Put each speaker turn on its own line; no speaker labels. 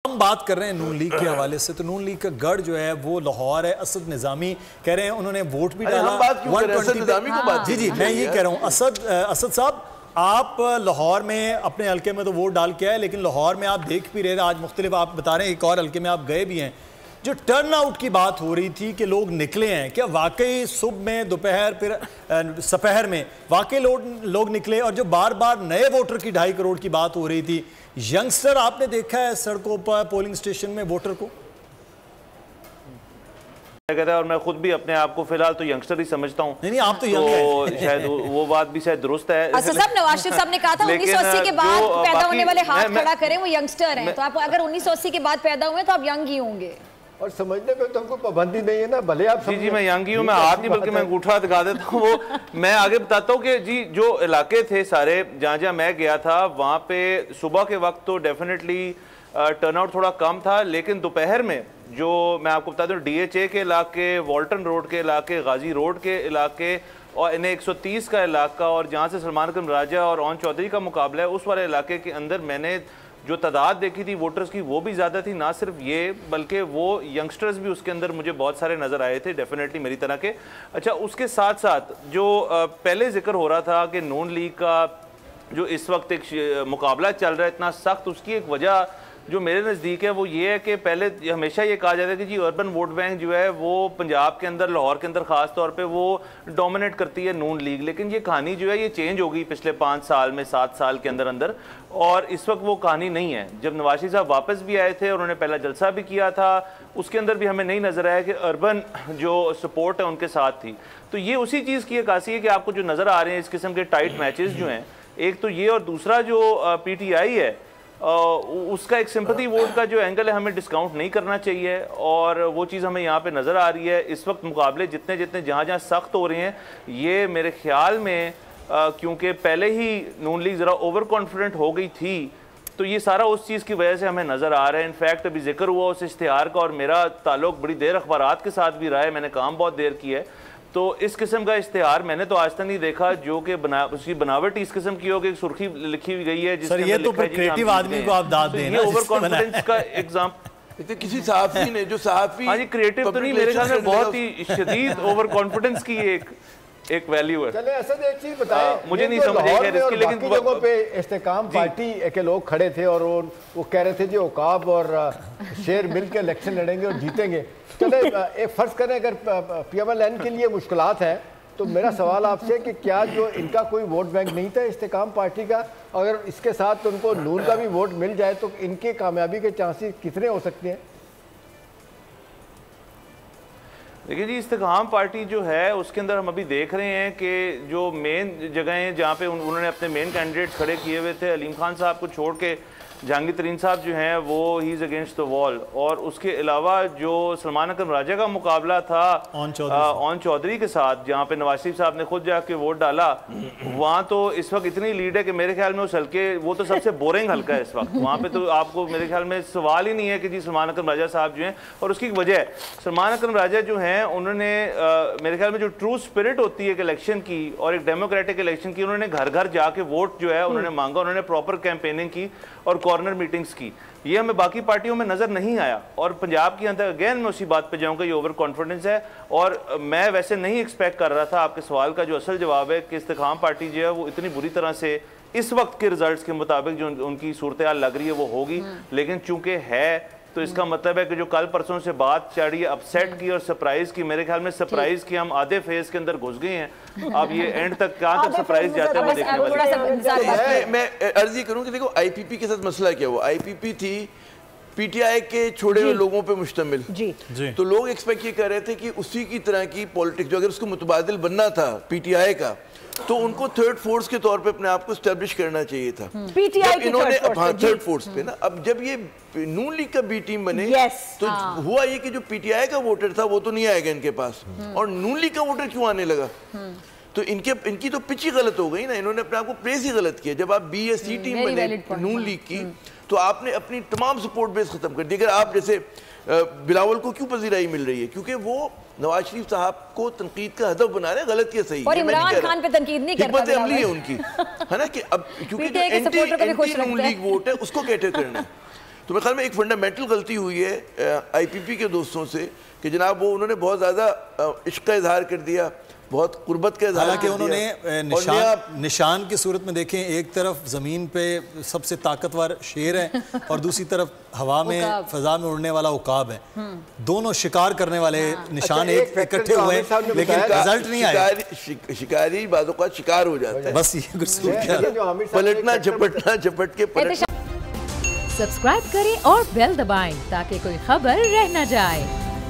ہم بات کر رہے ہیں نون لیگ کے حوالے سے، تو نون لیگ کا گڑھ جو ہے وہ لاہور ہے. اسد نظامی کہہ رہے ہیں انہوں نے ووٹ بھی ڈالا.
ہم بات کیوں کر رہے ہیں؟ اسد نظامی کو بات
جی میں یہ کہہ رہا ہوں اسد صاحب آپ لاہور میں اپنے حلقے میں تو ووٹ ڈال کے آئے، لیکن لاہور میں آپ دیکھ بھی رہے تھے، آج مختلف آپ بتا رہے ہیں ایک اور حلقے میں آپ گئے بھی ہیں، جو ٹرن آؤٹ کی بات ہو رہی تھی کہ لوگ نکلے ہیں، کیا واقعی صبح میں دوپہر پھر سپہر میں واقعی لوگ نکلے؟ اور جو بار بار نئے ووٹر کی 2.5 کروڑ کی بات ہو رہی تھی، ینگسٹر آپ نے دیکھا ہے سڑکوں پر پولنگ سٹیشن میں ووٹر کو؟
کہتا ہے اور میں خود بھی اپنے آپ کو فی الحال تو ینگسٹر ہی سمجھتا ہوں.
نہیں آپ تو
شاید وہ بات بھی شاید درست ہے.
اسد صاحب نواز شریف صاحب نے کہا تھا 1980 کے بعد پیدا ہونے والے ہاتھ کھڑا کریں وہ ینگسٹر ہیں، تو آپ اگر 1980 کے بعد پیدا ہوئے تو آپ ینگ ہی ہوں گے.
اور سمجھنے پہ تو ہم کو پابندی نہیں ہے نا، بھلے آپ
جی میں ینگ ہی ہوں، میں ہاتھ نہیں بلکہ میں انگوٹھا دکھا دیتا ہوں. وہ میں آگے بتاتا ہوں کہ جی جو علاقے تھے سارے جہاں میں گیا تھا وہاں پہ صبح کے وقت تو ڈیفینیٹلی ٹرن آؤٹ تھوڑا کم تھا، لیکن دوپہر میں جو میں آپ کو بتا دوں ڈی ایچ اے کے علاقے، والٹن روڈ کے علاقے، غازی روڈ کے علاقے اور انہیں 130 کا علاقہ اور جہاں سے سلمان اکرم راجہ اور اون چودھری کا مقابلہ ہے اس والے علاقے کے اندر میں نے جو تعداد دیکھی تھی ووٹرز کی وہ بھی زیادہ تھی. نہ صرف یہ بلکہ وہ ینگسٹرز بھی اس کے اندر مجھے بہت سارے نظر آئے تھے ڈیفینیٹلی میری طرح کے. اچھا اس کے ساتھ ساتھ جو پہلے ذکر ہو رہا تھا کہ نون لیگ کا جو اس وقت ایک مقابلہ چل رہا ہے اتنا سخت، اس کی ایک وجہ جو میرے نزدیک ہے وہ یہ ہے کہ پہلے ہمیشہ یہ کہا جاتا ہے کہ جی اربن ووٹ بینک جو ہے وہ پنجاب کے اندر لاہور کے اندر خاص طور پہ وہ ڈومینیٹ کرتی ہے نون لیگ، لیکن یہ کہانی جو ہے یہ چینج ہو گئی پچھلے 5 سال میں 7 سال کے اندر اور اس وقت وہ کہانی نہیں ہے. جب نواز شریف صاحب واپس بھی آئے تھے اور انہوں نے پہلا جلسہ بھی کیا تھا اس کے اندر بھی ہمیں نہیں نظر آیا کہ اربن جو سپورٹ ہے ان کے ساتھ تھی. تو یہ اسی چیز کی عکاسی ہے کہ آپ کو جو نظر آ رہے ہیں اس قسم کے ٹائٹ میچز جو ہیں، ایک تو یہ اور دوسرا جو پی ٹی آئی ہے اس کا ایک سمپتھی ووٹ کا جو اینگل ہے ہمیں ڈسکاؤنٹ نہیں کرنا چاہیے اور وہ چیز ہمیں یہاں پہ نظر آ رہی ہے. اس وقت مقابلے جتنے جہاں سخت ہو رہے ہیں یہ میرے خیال میں کیونکہ پہلے ہی نون لیگ ذرا اوور کانفیڈنٹ ہو گئی تھی تو یہ سارا اس چیز کی وجہ سے ہمیں نظر آ رہا ہے. انفیکٹ ابھی ذکر ہوا اس اشتہار کا اور میرا تعلق بڑی دیر اخبارات کے ساتھ بھی رہا ہے، میں نے کام بہت دیر کی ہے، تو اس قسم کا اشتہار میں نے تو آج تک نہیں دیکھا جو کہ اس کی بناوٹ اس قسم کی ہو کہ ایک سرخی لکھی ہوئی گئی ہے جس
سر یہ تو پھر کریٹیو آدمی کو آپ داد دیں نا،
اوور کانفیڈنس کا ایگزامپل
کسی صحافی نے جو صحافی
ہاں جی کریٹیو تو نہیں، میرے خیال میں بہت ہی شدید اوور کانفیڈنس کی ایک ویلیو ہے.
چلے اسد ایک چیز بتائیں،
مجھے نہیں سمجھ ہے اس کی، لیکن
باقی جگہوں پہ استحکام پارٹی کے لوگ کھڑے تھے اور وہ کہہ رہے تھے جی عقاب اور شیر مل کے الیکشن لڑیں گے اور جیتیں گے. چلے ایک فرض کریں اگر پی ایم ایل این کے لیے مشکلات ہیں تو میرا سوال آپ سے کہ کیا جو ان کا کوئی ووٹ بینک نہیں تھا استحکام پارٹی کا، اگر اس کے ساتھ ان کو نون کا بھی ووٹ مل جائے تو ان کے کامیابی کے چانسز کتنے ہو سکتے ہیں؟
دیکھیں جی استحکام پارٹی جو ہے اس کے اندر ہم ابھی دیکھ رہے ہیں کہ جو مین جگہیں جہاں پہ انہوں نے اپنے مین کینڈیڈیٹ کھڑے کیے ہوئے تھے، علیم خان صاحب کو چھوڑ کے جہانگیر ترین صاحب جو ہیں وہ ہی از اگینسٹ دا وال، اور اس کے علاوہ جو سلمان اکرم راجہ کا مقابلہ تھا اون چودھری کے ساتھ جہاں پہ نواز شریف صاحب نے خود جا کے ووٹ ڈالا، وہاں تو اس وقت اتنی لیڈ ہے کہ میرے خیال میں اس حلقے وہ تو سب سے بورنگ حلقہ ہے اس وقت، وہاں پہ تو آپ کو میرے خیال میں سوال ہی نہیں ہے کہ جی سلمان اکرم راجہ صاحب جو ہیں، اور اس کی وجہ ہے سلمان اکرم راجہ جو ہیں انہوں نے میرے خیال میں جو ٹرو اسپرٹ ہوتی ہے ایک الیکشن کی اور ایک ڈیموکریٹک الیکشن کی، انہوں نے گھر گھر جا کے ووٹ جو ہے انہوں نے مانگا، انہوں نے پراپر کیمپیننگ کی اور کارنر میٹنگز کی. یہ ہمیں باقی پارٹیوں میں نظر نہیں آیا اور پنجاب کی اندر اگین میں اسی بات پہ جاؤں گا یہ اوور کانفیڈنس ہے. اور میں ویسے نہیں ایکسپیکٹ کر رہا تھا، آپ کے سوال کا جو اصل جواب ہے کہ استحکام پارٹی جو ہے وہ اتنی بری طرح سے اس وقت کے ریزلٹس کے مطابق جو ان کی صورتحال لگ رہی ہے وہ ہوگی، لیکن چونکہ ہے تو اس کا مطلب ہے کہ جو کل پرسوں سے بات چڑھی اپسیٹ کی اور سرپرائز کی، میرے خیال میں سرپرائز کی ہم آدھے فیز کے اندر گھس گئے ہیں، اب یہ اینڈ تک کہاں تک سرپرائز جاتا ہے وہ دیکھنے والے.
میں عرض یہ کروں کہ دیکھو آئی پی پی کے ساتھ مسئلہ کیا ہوا، آئی پی پی تھی پی ٹی آئی کے چھوڑے ہوئے لوگوں پہ مشتمل، تو لوگ ایکسپیکٹ یہ کر رہے تھے کہ اسی کی طرح کی پولیٹکس جو اگر اس کو متبادل بننا تھا پی ٹی آئی کا تو ان کو تھرڈ فورس کے طور پہ اپنے آپ کو اسٹیبلش کرنا چاہیے تھا. انہوں نے تھرڈ فورس پہ نا، اب جب یہ نون لیگ کا بی ٹیم بنے تو ہوا یہ کہ جو پی ٹی آئی کا ووٹر تھا وہ تو نہیں آئے گا ان کے پاس، اور نون لیگ کا ووٹر کیوں آنے لگا؟ تو ان کی تو پچ ہی غلط ہو گئی نا، انہوں نے اپنے آپ کو پلیس ہی غلط کیا. جب آپ بی یا سی ٹیم بنے نون لیگ کی تو آپ نے اپنی تمام سپورٹ بیس ختم کر دی. اگر آپ جیسے بلاول کو کیوں پذیرائی مل رہی ہے؟ کیونکہ وہ نواز شریف صاحب کو تنقید کا ہدف بنا رہے ہیں، غلط یا صحیح،
اور عمران خان پہ تنقید نہیں کرتا،
حکمت عملی ہے ان کی، ہے نا، کہ اب کیونکہ جو اینٹی نون لیگ ووٹ ہے اس کو کیٹر کرنا ہے. تو میرے خیال میں ایک فنڈامنٹل غلطی ہوئی ہے آئی پی پی کے دوستوں سے کہ جناب وہ انہوں نے بہت زیادہ عشق کا اظہار کر دیا، بہت قربت کا اظہار کر دیا.
حالانکہ انہوں نے نشان کی صورت میں دیکھیں، ایک طرف زمین پہ سب سے طاقتور شیر ہے اور دوسری طرف ہوا میں فضا میں اڑنے والا عقاب ہے. دونوں شکار کرنے والے نشان ایک اکٹھے ہوئے لیکن رزلٹ نہیں آیا.
شکاری بعض اوقات شکار ہو جاتا ہے،
بس یہ کچھ
پلٹنا جھپٹنا جھپٹ کے پلٹنا.
سبسکرائب کریں اور بیل دبائیں تاکہ کوئی خبر رہ نہ جائے.